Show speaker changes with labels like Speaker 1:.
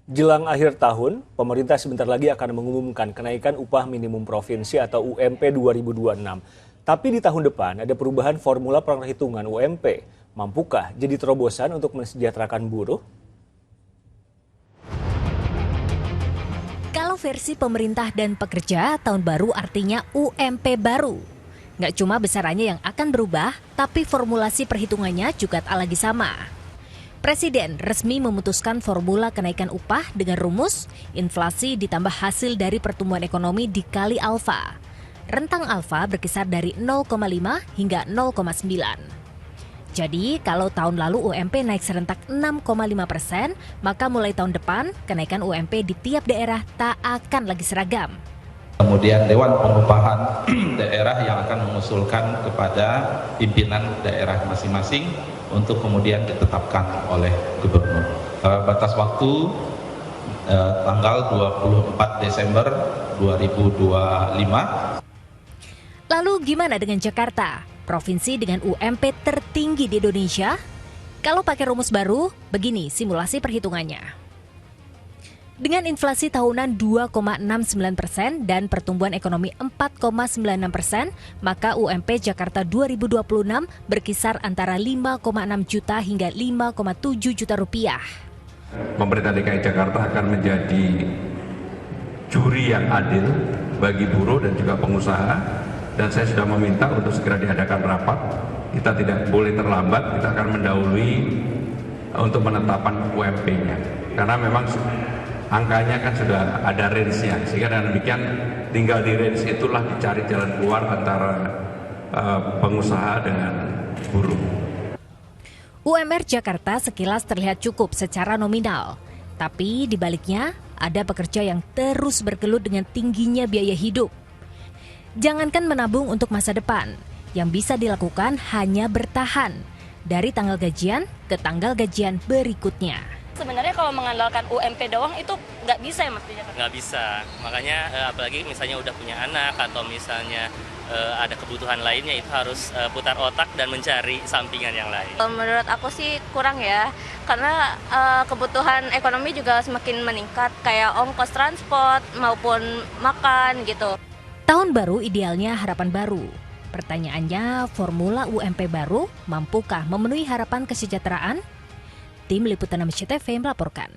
Speaker 1: Jelang akhir tahun, pemerintah sebentar lagi akan mengumumkan kenaikan upah minimum provinsi atau UMP 2026. Tapi di tahun depan ada perubahan formula perhitungan UMP. Mampukah jadi terobosan untuk mensejahterakan buruh?
Speaker 2: Kalau versi pemerintah dan pekerja, tahun baru artinya UMP baru. Nggak cuma besarannya yang akan berubah, tapi formulasi perhitungannya juga tak lagi sama. Presiden resmi memutuskan formula kenaikan upah dengan rumus inflasi ditambah hasil dari pertumbuhan ekonomi dikali alfa. Rentang alfa berkisar dari 0,5 hingga 0,9. Jadi, kalau tahun lalu UMP naik serentak 6,5%, maka mulai tahun depan kenaikan UMP di tiap daerah tak akan lagi seragam.
Speaker 3: Kemudian Dewan Pengupahan daerah yang akan mengusulkan kepada pimpinan daerah masing-masing untuk kemudian ditetapkan oleh gubernur. Batas waktu tanggal 24 Desember 2025.
Speaker 2: Lalu gimana dengan Jakarta? Provinsi dengan UMP tertinggi di Indonesia? Kalau pakai rumus baru, begini simulasi perhitungannya. Dengan inflasi tahunan 2,69% dan pertumbuhan ekonomi 4,96%, maka UMP Jakarta 2026 berkisar antara 5,6 juta hingga 5,7 juta rupiah.
Speaker 4: Pemerintah DKI Jakarta akan menjadi juri yang adil bagi buruh dan juga pengusaha, dan saya sudah meminta untuk segera diadakan rapat. Kita tidak boleh terlambat, kita akan mendahului untuk penetapan UMP-nya, karena memang angkanya kan sudah ada range-nya, sehingga dengan demikian tinggal di range itulah dicari jalan keluar antara pengusaha dengan buruh.
Speaker 2: UMR Jakarta sekilas terlihat cukup secara nominal, tapi di baliknya ada pekerja yang terus bergelut dengan tingginya biaya hidup. Jangankan menabung untuk masa depan, yang bisa dilakukan hanya bertahan dari tanggal gajian ke tanggal gajian berikutnya.
Speaker 5: Sebenarnya kalau mengandalkan UMP doang itu nggak bisa ya Mas?
Speaker 6: Nggak bisa, makanya apalagi misalnya udah punya anak atau misalnya ada kebutuhan lainnya, itu harus putar otak dan mencari sampingan yang lain.
Speaker 5: Menurut aku sih kurang ya, karena kebutuhan ekonomi juga semakin meningkat, kayak ongkos transport maupun makan gitu.
Speaker 2: Tahun baru idealnya harapan baru. Pertanyaannya, formula UMP baru mampukah memenuhi harapan kesejahteraan? Tim Liputan MCTV melaporkan.